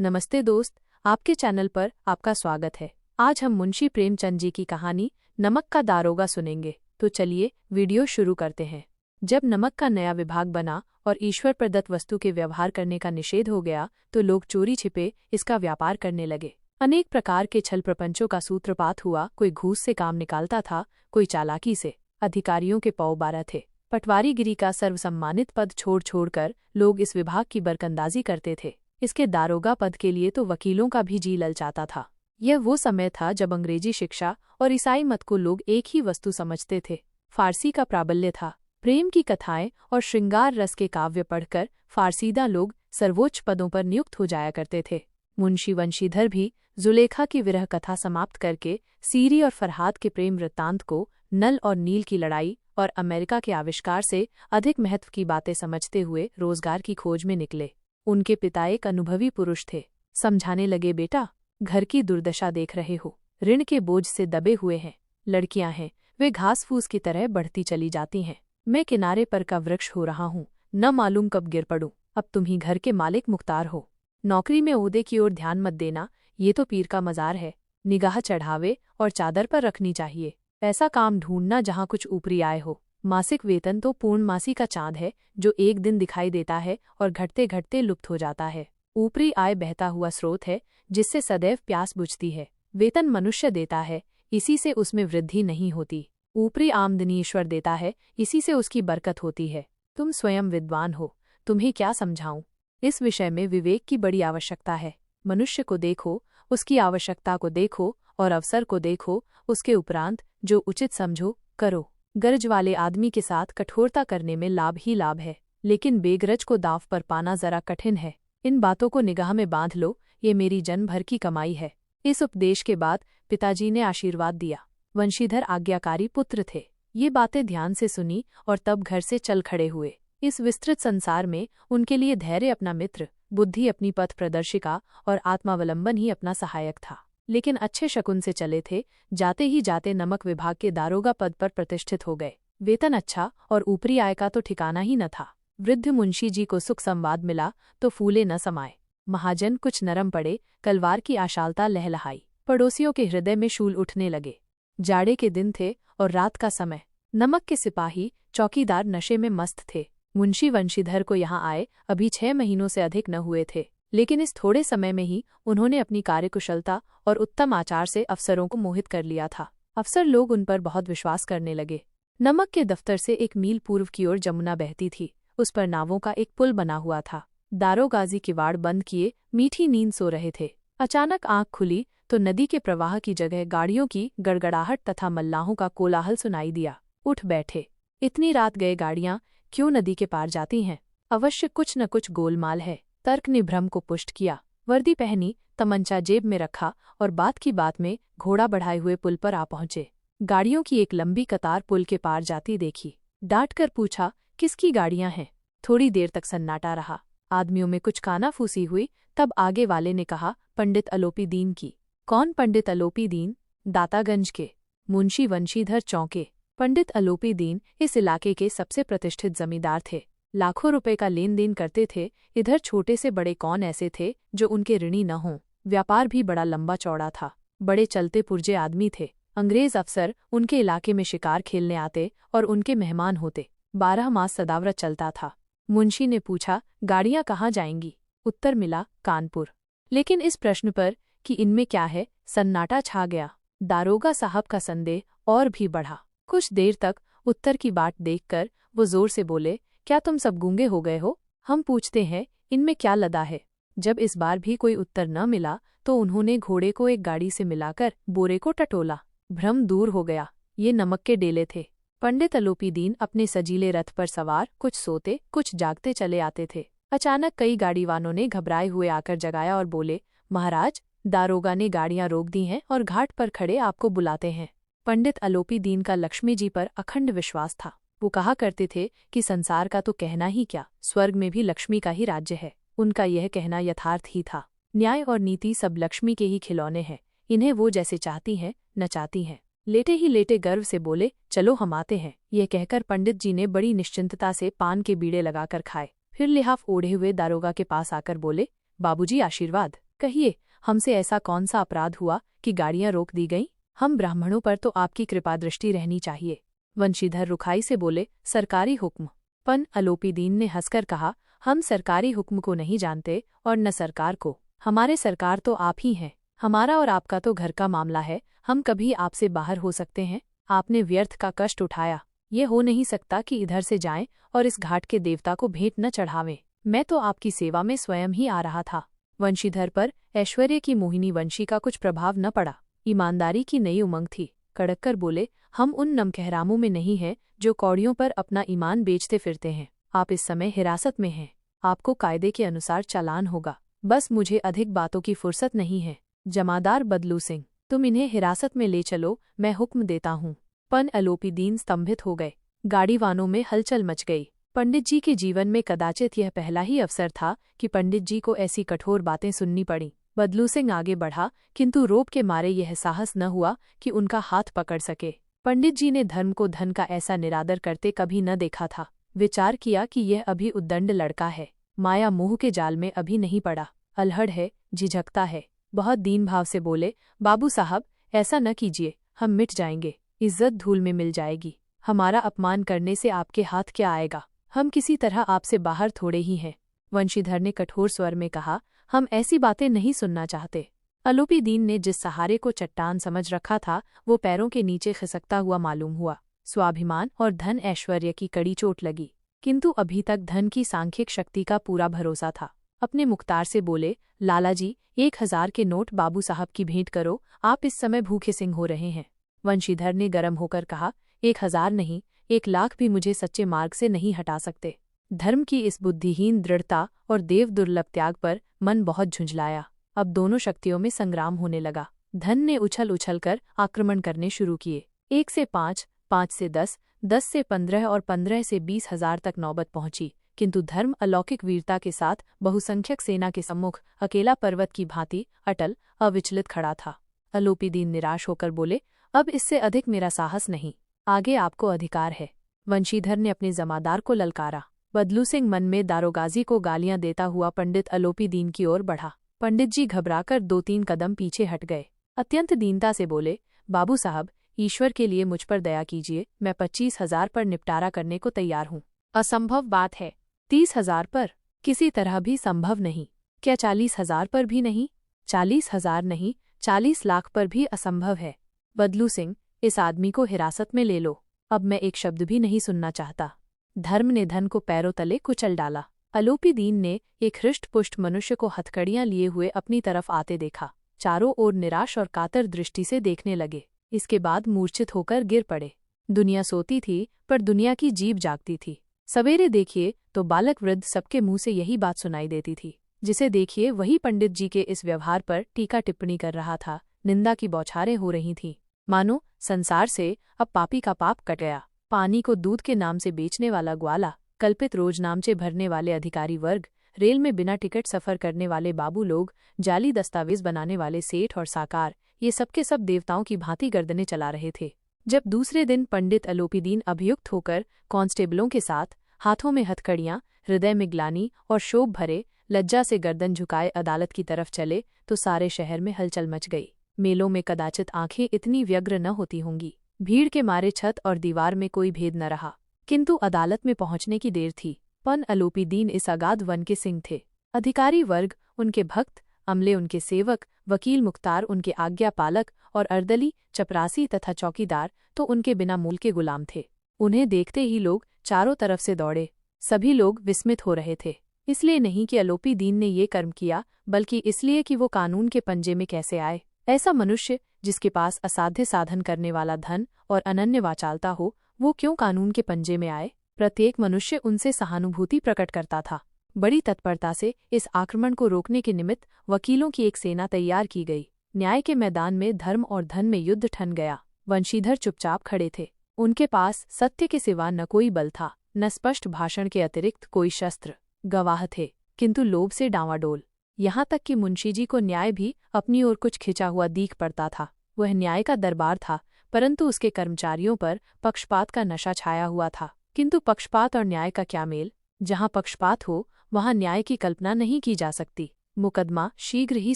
नमस्ते दोस्त, आपके चैनल पर आपका स्वागत है। आज हम मुंशी प्रेमचंद जी की कहानी नमक का दारोगा सुनेंगे। तो चलिए वीडियो शुरू करते हैं। जब नमक का नया विभाग बना और ईश्वर प्रदत्त वस्तु के व्यवहार करने का निषेध हो गया तो लोग चोरी छिपे इसका व्यापार करने लगे। अनेक प्रकार के छल प्रपंचों का सूत्रपात हुआ। कोई घूस से काम निकालता था, कोई चालाकी से। अधिकारियों के पौ 12 थे। पटवारीगिरी का सर्वसम्मानित पद छोड़कर लोग इस विभाग की बरकंदाजी करते थे। इसके दारोगा पद के लिए तो वकीलों का भी जी ललचाता था। यह वो समय था जब अंग्रेजी शिक्षा और ईसाई मत को लोग एक ही वस्तु समझते थे। फारसी का प्राबल्य था। प्रेम की कथाएं और श्रृंगार रस के काव्य पढ़कर फारसीदा लोग सर्वोच्च पदों पर नियुक्त हो जाया करते थे। मुंशी वंशीधर भी जुलेखा की विरह कथा समाप्त करके सीरी और फरहाद के प्रेम वृत्तांत को, नल और नील की लड़ाई और अमेरिका के आविष्कार से अधिक महत्व की बातें समझते हुए रोजगार की खोज में निकले। उनके पिता एक अनुभवी पुरुष थे। समझाने लगे, बेटा, घर की दुर्दशा देख रहे हो, ऋण के बोझ से दबे हुए हैं। लड़कियां हैं, वे घास फूस की तरह बढ़ती चली जाती हैं। मैं किनारे पर का वृक्ष हो रहा हूँ, न मालूम कब गिर पड़ूं। अब तुम ही घर के मालिक मुख्तार हो। नौकरी में ओहदे की ओर ध्यान मत देना, ये तो पीर का मजार है। निगाह चढ़ावे और चादर पर रखनी चाहिए। ऐसा काम ढूंढना जहाँ कुछ ऊपरी आय हो। मासिक वेतन तो पूर्णमासी का चांद है जो एक दिन दिखाई देता है और घटते घटते लुप्त हो जाता है। ऊपरी आय बहता हुआ स्रोत है जिससे सदैव प्यास बुझती है। वेतन मनुष्य देता है, इसी से उसमें वृद्धि नहीं होती। ऊपरी आमदनी ईश्वर देता है, इसी से उसकी बरकत होती है। तुम स्वयं विद्वान हो, तुम्हें क्या समझाऊं। इस विषय में विवेक की बड़ी आवश्यकता है। मनुष्य को देखो, उसकी आवश्यकता को देखो और अवसर को देखो। उसके उपरांत जो उचित समझो करो। गरज वाले आदमी के साथ कठोरता करने में लाभ ही लाभ है, लेकिन बेगरज को दांव पर पाना जरा कठिन है। इन बातों को निगाह में बांध लो, ये मेरी जन्म भर की कमाई है। इस उपदेश के बाद पिताजी ने आशीर्वाद दिया। वंशीधर आज्ञाकारी पुत्र थे। ये बातें ध्यान से सुनी और तब घर से चल खड़े हुए। इस विस्तृत संसार में उनके लिए धैर्य अपना मित्र, बुद्धि अपनी पथ प्रदर्शिका और आत्मावलंबन ही अपना सहायक था। लेकिन अच्छे शकुन से चले थे। जाते ही जाते नमक विभाग के दारोगा पद पर प्रतिष्ठित हो गए। वेतन अच्छा और ऊपरी आय का तो ठिकाना ही न था। वृद्ध मुंशी जी को सुख संवाद मिला तो फूले न समाये। महाजन कुछ नरम पड़े, कलवार की आशालता लहलहाई। पड़ोसियों के हृदय में शूल उठने लगे। जाड़े के दिन थे और रात का समय। नमक के सिपाही चौकीदार नशे में मस्त थे। मुंशी वंशीधर को यहाँ आए अभी 6 महीनों से अधिक न हुए थे, लेकिन इस थोड़े समय में ही उन्होंने अपनी कार्यकुशलता और उत्तम आचार से अफसरों को मोहित कर लिया था। अफसर लोग उन पर बहुत विश्वास करने लगे। नमक के दफ्तर से 1 मील पूर्व की ओर जमुना बहती थी। उस पर नावों का एक पुल बना हुआ था। दारोगाजी किवाड़ बंद किए मीठी नींद सो रहे थे। अचानक आंख खुली तो नदी के प्रवाह की जगह गाड़ियों की गड़गड़ाहट तथा मल्लाहों का कोलाहल सुनाई दिया। उठ बैठे। इतनी रात गए गाड़ियां क्यों नदी के पार जाती हैं? अवश्य कुछ न कुछ गोलमाल है। तर्क ने भ्रम को पुष्ट किया। वर्दी पहनी, तमंचा जेब में रखा और बात की बात में घोड़ा बढ़ाए हुए पुल पर आ पहुंचे। गाड़ियों की एक लंबी कतार पुल के पार जाती देखी। डांट कर पूछा, किसकी गाड़ियां हैं? थोड़ी देर तक सन्नाटा रहा। आदमियों में कुछ कानाफूसी हुई। तब आगे वाले ने कहा, पंडित अलोपी दीन की। कौन पंडित अलोपी दीन? दातागंज के। मुंशी वंशीधर चौंके। पंडित अलोपी दीन इस इलाके के सबसे प्रतिष्ठित जमींदार थे। लाखों रुपए का लेन देन करते थे। इधर छोटे से बड़े कौन ऐसे थे जो उनके ऋणी न हों। व्यापार भी बड़ा लंबा चौड़ा था। बड़े चलते पुर्जे आदमी थे। अंग्रेज अफसर उनके इलाके में शिकार खेलने आते और उनके मेहमान होते। 12 मास सदाव्रत चलता था। मुंशी ने पूछा, गाड़ियां कहाँ जाएंगी? उत्तर मिला, कानपुर। लेकिन इस प्रश्न पर कि इनमें क्या है, सन्नाटा छा गया। दारोगा साहब का संदेह और भी बढ़ा। कुछ देर तक उत्तर की बाट देखकर वो जोर से बोले, क्या तुम सब गूंगे हो गए हो? हम पूछते हैं, इनमें क्या लदा है? जब इस बार भी कोई उत्तर न मिला तो उन्होंने घोड़े को एक गाड़ी से मिलाकर बोरे को टटोला। भ्रम दूर हो गया। ये नमक के डेले थे। पंडित अलोपी दीन अपने सजीले रथ पर सवार कुछ सोते कुछ जागते चले आते थे। अचानक कई गाड़ीवानों ने घबराए हुए आकर जगाया और बोले, महाराज, दारोगा ने गाड़ियां रोक दी हैं और घाट पर खड़े आपको बुलाते हैं। पंडित अलोपी दीन का लक्ष्मी जी पर अखंड विश्वास था। वो कहा करते थे कि संसार का तो कहना ही क्या, स्वर्ग में भी लक्ष्मी का ही राज्य है। उनका यह कहना यथार्थ ही था। न्याय और नीति सब लक्ष्मी के ही खिलौने हैं। इन्हें वो जैसे चाहती हैं नचाती हैं। लेटे ही लेटे गर्व से बोले, चलो हम आते हैं। यह कहकर पंडित जी ने बड़ी निश्चिंतता से पान के बीड़े लगाकर खाए। फिर लिहाफ ओढ़े हुए दारोगा के पास आकर बोले, बाबूजी आशीर्वाद। कहिए, हमसे ऐसा कौन सा अपराध हुआ कि गाड़ियां रोक दी गईं? हम ब्राह्मणों पर तो आपकी कृपा दृष्टि रहनी चाहिए। वंशीधर रुखाई से बोले, सरकारी हुक्म। पन अलोपीदीन ने हंसकर कहा, हम सरकारी हुक्म को नहीं जानते और न सरकार को। हमारे सरकार तो आप ही हैं। हमारा और आपका तो घर का मामला है, हम कभी आपसे बाहर हो सकते हैं? आपने व्यर्थ का कष्ट उठाया। ये हो नहीं सकता कि इधर से जाएं और इस घाट के देवता को भेंट न चढ़ावें। मैं तो आपकी सेवा में स्वयं ही आ रहा था। वंशीधर पर ऐश्वर्य की मोहिनी वंशी का कुछ प्रभाव न पड़ा। ईमानदारी की नई उमंग थी। कड़क कर बोले, हम उन नमकहरामों में नहीं हैं जो कौड़ियों पर अपना ईमान बेचते फिरते हैं। आप इस समय हिरासत में हैं। आपको कायदे के अनुसार चालान होगा। बस मुझे अधिक बातों की फुर्सत नहीं है। जमादार बदलू सिंह, तुम इन्हें हिरासत में ले चलो, मैं हुक्म देता हूँ। पन अलोपीदीन स्तंभित हो गए। गाड़ीवानों में हलचल मच गई। पंडित जी के जीवन में कदाचित यह पहला ही अवसर था कि पंडित जी को ऐसी कठोर बातें सुननी पड़ी। बदलू सिंह आगे बढ़ा, किंतु रोब के मारे यह साहस न हुआ कि उनका हाथ पकड़ सके। पंडित जी ने धर्म को धन का ऐसा निरादर करते कभी न देखा था। विचार किया कि यह अभी उद्दंड लड़का है, माया मोह के जाल में अभी नहीं पड़ा, अल्हड़ है, झिझकता है। बहुत दीन भाव से बोले, बाबू साहब, ऐसा न कीजिए, हम मिट जाएंगे, इज्जत धूल में मिल जाएगी। हमारा अपमान करने से आपके हाथ क्या आएगा? हम किसी तरह आपसे बाहर थोड़े ही हैं। वंशीधर ने कठोर स्वर में कहा, हम ऐसी बातें नहीं सुनना चाहते। अलोपीदीन ने जिस सहारे को चट्टान समझ रखा था वो पैरों के नीचे खिसकता हुआ मालूम हुआ। स्वाभिमान और धन ऐश्वर्य की कड़ी चोट लगी, किंतु अभी तक धन की सांख्यिक शक्ति का पूरा भरोसा था। अपने मुख्तार से बोले, लालाजी, 1000 के नोट बाबू साहब की भेंट करो, आप इस समय भूखे सिंह हो रहे हैं। वंशीधर ने गर्म होकर कहा, 1000 नहीं, 1,00,000 भी मुझे सच्चे मार्ग से नहीं हटा सकते। धर्म की इस बुद्धिहीन दृढ़ता और देव दुर्लभ त्याग पर मन बहुत झुंझलाया। अब दोनों शक्तियों में संग्राम होने लगा। धन ने उछल उछल कर आक्रमण करने शुरू किए। 1 से 5, 5 से 10, 10 से 15 और 15 से 20,000 तक नौबत पहुंची, किंतु धर्म अलौकिक वीरता के साथ बहुसंख्यक सेना के सम्मुख अकेला पर्वत की भांति अटल अविचलित खड़ा था। अलोपीदीन निराश होकर बोले, अब इससे अधिक मेरा साहस नहीं, आगे आपको अधिकार है। वंशीधर ने अपने जमादार को ललकारा। बदलू सिंह मन में दारोगाजी को गालियां देता हुआ पंडित अलोपीदीन की ओर बढ़ा। पंडित जी घबराकर 2-3 कदम पीछे हट गए। अत्यंत दीनता से बोले, बाबू साहब, ईश्वर के लिए मुझ पर दया कीजिए, मैं 25,000 पर निपटारा करने को तैयार हूँ। असंभव बात है। 30,000 पर? किसी तरह भी संभव नहीं। क्या 40,000 पर भी नहीं? 40,000 नहीं, 40 लाख पर भी असंभव है। बदलू सिंह, इस आदमी को हिरासत में ले लो। अब मैं एक शब्द भी नहीं सुनना चाहता। धर्म ने धन को पैरों तले कुचल डाला। अलोपीदीन ने एक हृष्ट-पुष्ट मनुष्य को हथकड़ियां लिए हुए अपनी तरफ आते देखा। चारों ओर निराश और कातर दृष्टि से देखने लगे। इसके बाद मूर्छित होकर गिर पड़े। दुनिया सोती थी, पर दुनिया की जीभ जागती थी। सवेरे देखिए तो बालक वृद्ध सबके मुंह से यही बात सुनाई देती थी। जिसे देखिए वही पंडित जी के इस व्यवहार पर टीका टिप्पणी कर रहा था। निंदा की बौछारें हो रही थीं। मानो संसार से अब पापी का पाप कट गया। पानी को दूध के नाम से बेचने वाला ग्वाला, कल्पित रोजनामचे भरने वाले अधिकारी वर्ग, रेल में बिना टिकट सफर करने वाले बाबू लोग, जाली दस्तावेज बनाने वाले सेठ और साकार, ये सबके सब देवताओं की भांति गर्दनें चला रहे थे। जब दूसरे दिन पंडित अलोपीदीन अभियुक्त होकर कांस्टेबलों के साथ, हाथों में हथकड़ियां, हृदय में ग्लानि और शोभ भरे, लज्जा से गर्दन झुकाए अदालत की तरफ चले तो सारे शहर में हलचल मच गई। मेलों में कदाचित आंखें इतनी व्यग्र न होती होंगी। भीड़ के मारे छत और दीवार में कोई भेद न रहा, किंतु अदालत में पहुंचने की देर थी। पन अलोपीदीन इस अगाध वन के सिंह थे। अधिकारी वर्ग उनके भक्त, अमले उनके सेवक, वकील मुख्तार उनके आज्ञा पालक और अर्दली, चपरासी तथा चौकीदार तो उनके बिना मूल के गुलाम थे। उन्हें देखते ही लोग चारों तरफ से दौड़े। सभी लोग विस्मित हो रहे थे, इसलिए नहीं कि अलोपीदीन ने ये कर्म किया, बल्कि इसलिए कि वो कानून के पंजे में कैसे आए। ऐसा मनुष्य जिसके पास असाध्य साधन करने वाला धन और अनन्य वाचालता हो, वो क्यों कानून के पंजे में आए? प्रत्येक मनुष्य उनसे सहानुभूति प्रकट करता था। बड़ी तत्परता से इस आक्रमण को रोकने के निमित्त वकीलों की एक सेना तैयार की गई। न्याय के मैदान में धर्म और धन में युद्ध ठन गया। वंशीधर चुपचाप खड़े थे। उनके पास सत्य के सिवा न कोई बल था, न स्पष्ट भाषण के अतिरिक्त कोई शस्त्र। गवाह थे, किंतु लोभ से डांवाडोल। यहाँ तक कि मुंशी जी को न्याय भी अपनी ओर कुछ खिंचा हुआ दीख पड़ता था। वह न्याय का दरबार था, परंतु उसके कर्मचारियों पर पक्षपात का नशा छाया हुआ था। किंतु पक्षपात और न्याय का क्या मेल? जहाँ पक्षपात हो वहाँ न्याय की कल्पना नहीं की जा सकती। मुकदमा शीघ्र ही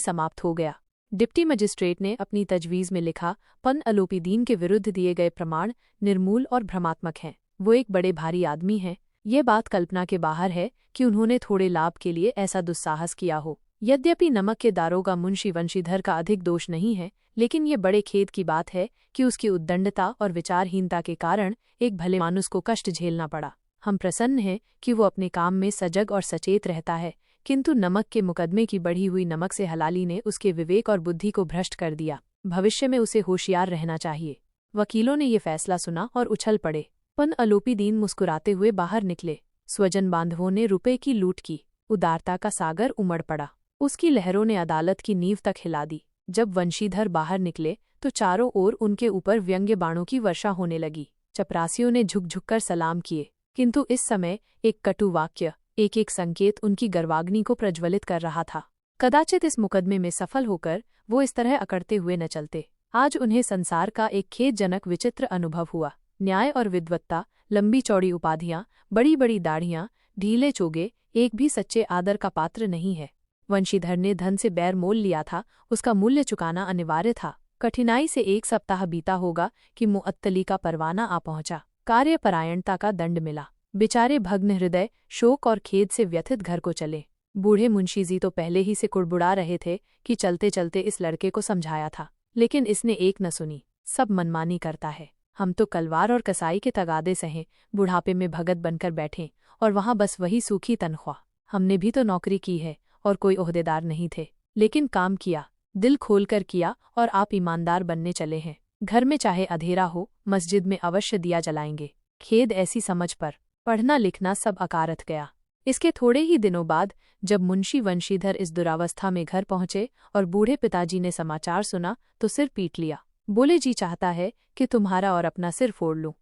समाप्त हो गया। डिप्टी मजिस्ट्रेट ने अपनी तजवीज़ में लिखा, पन अलोपीदीन के विरुद्ध दिए गए प्रमाण निर्मूल और भ्रमात्मक हैं। वो एक बड़े भारी आदमी हैं। ये बात कल्पना के बाहर है कि उन्होंने थोड़े लाभ के लिए ऐसा दुस्साहस किया हो। यद्यपि नमक के दारोगा मुंशी वंशीधर का अधिक दोष नहीं है, लेकिन ये बड़े खेद की बात है कि उसकी उद्दंडता और विचारहीनता के कारण एक भले मानुस को कष्ट झेलना पड़ा। हम प्रसन्न हैं कि वो अपने काम में सजग और सचेत रहता है, किंतु नमक के मुकदमे की बढ़ी हुई नमक से हलाली ने उसके विवेक और बुद्धि को भ्रष्ट कर दिया। भविष्य में उसे होशियार रहना चाहिए। वकीलों ने ये फैसला सुना और उछल पड़े। पन अलोपीदीन मुस्कुराते हुए बाहर निकले। स्वजन बांधवों ने रुपए की लूट की। उदारता का सागर उमड़ पड़ा। उसकी लहरों ने अदालत की नींव तक हिला दी। जब वंशीधर बाहर निकले तो चारों ओर उनके ऊपर व्यंग्य बाणों की वर्षा होने लगी। चपरासियों ने झुक झुककर सलाम किए, किंतु इस समय एक कटु वाक्य, एक एक संकेत उनकी गर्वाग्नि को प्रज्वलित कर रहा था। कदाचित इस मुकदमे में सफल होकर वो इस तरह अकड़ते हुए न चलते। आज उन्हें संसार का एक खेदजनक विचित्र अनुभव हुआ। न्याय और विद्वत्ता, लंबी चौड़ी उपाधियां, बड़ी बड़ी दाढ़ियां, ढीले चोगे, एक भी सच्चे आदर का पात्र नहीं है। वंशीधर ने धन से बैर मोल लिया था, उसका मूल्य चुकाना अनिवार्य था। कठिनाई से 1 सप्ताह बीता होगा कि मुअत्तली का परवाना आ पहुंचा। कार्यपरायणता का दंड मिला। बेचारे भग्न हृदय शोक और खेद से व्यथित घर को चले। बूढ़े मुंशीजी तो पहले ही से कुड़बुड़ा रहे थे कि चलते चलते इस लड़के को समझाया था, लेकिन इसने एक न सुनी। सब मनमानी करता है। हम तो कलवार और कसाई के तगादे सहें बुढ़ापे में भगत बनकर बैठे, और वहां बस वही सूखी तनख्वाह। हमने भी तो नौकरी की है और कोई ओहदेदार नहीं थे, लेकिन काम किया, दिल खोलकर किया, और आप ईमानदार बनने चले हैं। घर में चाहे अंधेरा हो, मस्जिद में अवश्य दिया जलाएंगे। खेद ऐसी समझ पर। पढ़ना लिखना सब अकारथ गया। इसके थोड़े ही दिनों बाद जब मुंशी वंशीधर इस दुरावस्था में घर पहुंचे और बूढ़े पिताजी ने समाचार सुना तो सिर पीट लिया। बोले, जी चाहता है कि तुम्हारा और अपना सिर फोड़ लूं।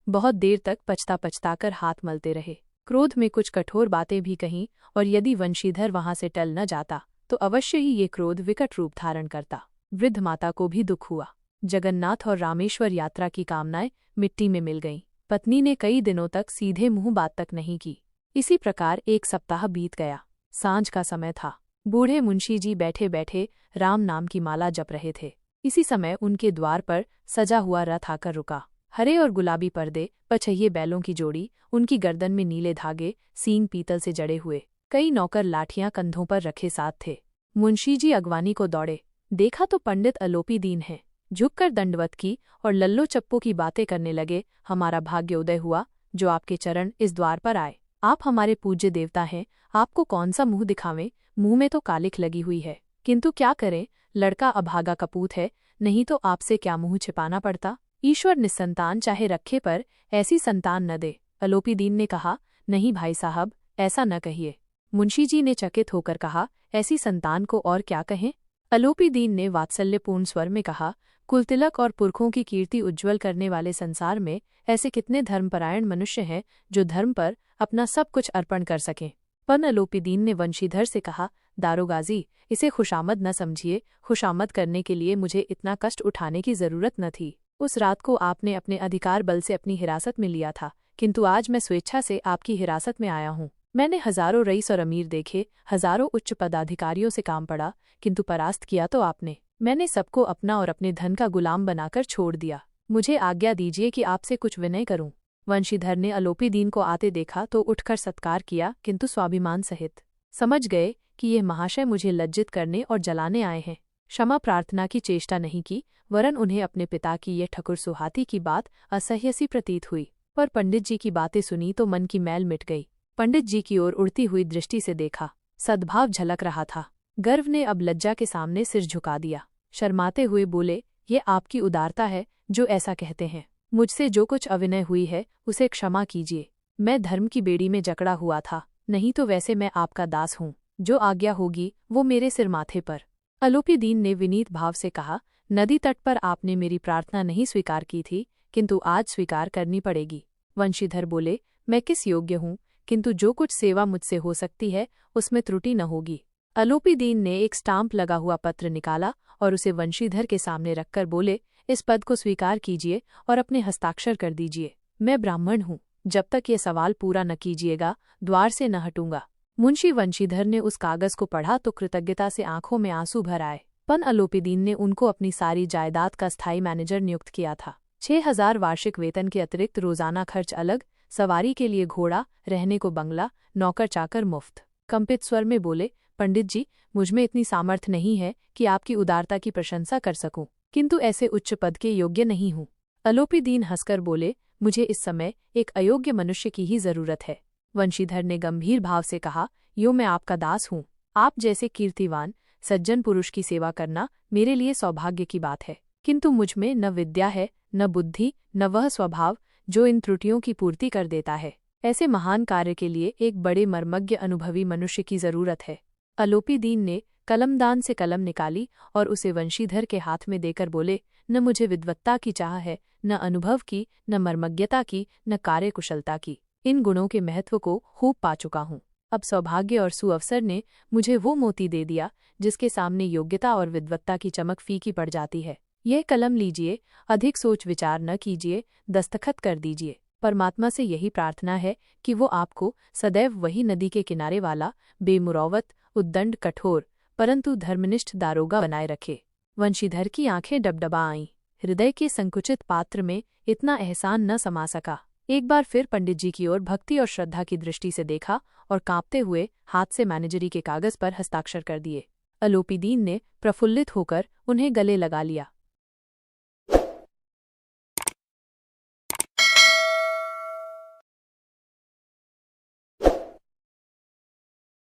बहुत देर तक पछताकर हाथ मलते रहे। क्रोध में कुछ कठोर बातें भी कहीं, और यदि वंशीधर वहां से टल न जाता तो अवश्य ही ये क्रोध विकट रूप धारण करता। वृद्ध माता को भी दुख हुआ। जगन्नाथ और रामेश्वर यात्रा की कामनाएं मिट्टी में मिल गईं। पत्नी ने कई दिनों तक सीधे मुंह बात तक नहीं की। इसी प्रकार 1 सप्ताह बीत गया। सांझ का समय था। बूढ़े मुंशी जी बैठे बैठे राम नाम की माला जप रहे थे। इसी समय उनके द्वार पर सजा हुआ रथ आकर रुका। हरे और गुलाबी पर्दे, पछहिए बैलों की जोड़ी, उनकी गर्दन में नीले धागे, सींग पीतल से जड़े हुए। कई नौकर लाठियां कंधों पर रखे साथ थे। मुंशी जी अगवानी को दौड़े। देखा तो पंडित अलोपीदीन हैं। झुककर दंडवत की और लल्लो चप्पो की बातें करने लगे। हमारा भाग्य उदय हुआ जो आपके चरण इस द्वार पर आए। आप हमारे पूज्य देवता हैं, आपको कौन सा मुंह दिखावें। मुंह में तो कालिख लगी हुई है, किंतु क्या करें, लड़का अभागा कपूत है, नहीं तो आपसे क्या मुंह छिपाना पड़ता। ईश्वर निस्संतान चाहे रखे पर ऐसी संतान न दे। अलोपीदीन ने कहा, नहीं भाई साहब, ऐसा न कहिए। मुंशी जी ने चकित होकर कहा, ऐसी संतान को और क्या कहें। अलोपीदीन ने वात्सल्यपूर्ण स्वर में कहा, कुलतिलक और पुरखों की कीर्ति उज्ज्वल करने वाले संसार में ऐसे कितने धर्मपरायण मनुष्य हैं जो धर्म पर अपना सब कुछ अर्पण कर सकें। पन अलोपीदीन ने वंशीधर से कहा, दारोगाजी, इसे खुशामद न समझिए। खुशामद करने के लिए मुझे इतना कष्ट उठाने की जरूरत न थी। उस रात को आपने अपने अधिकार बल से अपनी हिरासत में लिया था, किंतु आज मैं स्वेच्छा से आपकी हिरासत में आया हूँ। मैंने हजारों रईस और अमीर देखे, हजारों उच्च पदाधिकारियों से काम पड़ा, किंतु परास्त किया तो आपने। मैंने सबको अपना और अपने धन का गुलाम बनाकर छोड़ दिया। मुझे आज्ञा दीजिए कि आपसे कुछ विनय करूं। वंशीधर ने अलोपीदीन को आते देखा तो उठकर सत्कार किया, किंतु स्वाभिमान सहित। समझ गए कि ये महाशय मुझे लज्जित करने और जलाने आए हैं। क्षमा प्रार्थना की चेष्टा नहीं की, वरन उन्हें अपने पिता की ये ठकुर सुहाती की बात असह्य सी प्रतीत हुई। पर पंडित जी की बातें सुनी तो मन की मैल मिट गई। पंडित जी की ओर उड़ती हुई दृष्टि से देखा, सद्भाव झलक रहा था। गर्व ने अब लज्जा के सामने सिर झुका दिया। शर्माते हुए बोले, ये आपकी उदारता है जो ऐसा कहते हैं। मुझसे जो कुछ अविनय हुई है उसे क्षमा कीजिए। मैं धर्म की बेड़ी में जकड़ा हुआ था, नहीं तो वैसे मैं आपका दास हूँ। जो आज्ञा होगी वो मेरे सिर माथे पर। अलोपीदीन ने विनीत भाव से कहा, नदी तट पर आपने मेरी प्रार्थना नहीं स्वीकार की थी, किंतु आज स्वीकार करनी पड़ेगी। वंशीधर बोले, मैं किस योग्य हूँ, किंतु जो कुछ सेवा मुझसे हो सकती है उसमें त्रुटि न होगी। अलोपीदीन ने एक स्टाम्प लगा हुआ पत्र निकाला और उसे वंशीधर के सामने रखकर बोले, इस पद को स्वीकार कीजिए और अपने हस्ताक्षर कर दीजिए। मैं ब्राह्मण हूँ, जब तक ये सवाल पूरा न कीजिएगा द्वार से न हटूंगा। मुंशी वंशीधर ने उस कागज को पढ़ा तो कृतज्ञता से आंखों में आंसू भर आए। पन अलोपीदीन ने उनको अपनी सारी जायदाद का स्थायी मैनेजर नियुक्त किया था। 6,000 वार्षिक वेतन के अतिरिक्त रोजाना खर्च अलग, सवारी के लिए घोड़ा, रहने को बंगला, नौकर चाकर मुफ्त। कंपित स्वर में बोले, पंडित जी, मुझमें इतनी सामर्थ्य नहीं है कि आपकी उदारता की प्रशंसा कर सकूं, किंतु ऐसे उच्च पद के योग्य नहीं हूं। अलोपीदीन हंसकर बोले, मुझे इस समय एक अयोग्य मनुष्य की ही जरूरत है। वंशीधर ने गंभीर भाव से कहा, यो मैं आपका दास हूँ। आप जैसे कीर्तिवान सज्जन पुरुष की सेवा करना मेरे लिए सौभाग्य की बात है, किंतु मुझमें न विद्या है, न बुद्धि, न वह स्वभाव जो इन त्रुटियों की पूर्ति कर देता है। ऐसे महान कार्य के लिए एक बड़े मर्मज्ञ अनुभवी मनुष्य की जरूरत है। अलोपीदीन ने कलमदान से कलम निकाली और उसे वंशीधर के हाथ में देकर बोले, न मुझे विद्वत्ता की चाह है, न अनुभव की, न मर्मज्ञता की, न कार्यकुशलता की। इन गुणों के महत्व को खूब पा चुका हूँ। अब सौभाग्य और सुअवसर ने मुझे वो मोती दे दिया जिसके सामने योग्यता और विद्वत्ता की चमक फीकी पड़ जाती है। यह कलम लीजिए, अधिक सोच विचार न कीजिए, दस्तखत कर दीजिए। परमात्मा से यही प्रार्थना है कि वो आपको सदैव वही नदी के किनारे वाला बेमुरौवत, उद्दंड, कठोर परंतु धर्मनिष्ठ दारोगा बनाए रखे। वंशीधर की आंखें डबडबा आईं। हृदय के संकुचित पात्र में इतना एहसान न समा सका। एक बार फिर पंडित जी की ओर भक्ति और श्रद्धा की दृष्टि से देखा और कांपते हुए हाथ से मैनेजरी के कागज पर हस्ताक्षर कर दिए। अलोपीदीन ने प्रफुल्लित होकर उन्हें गले लगा लिया।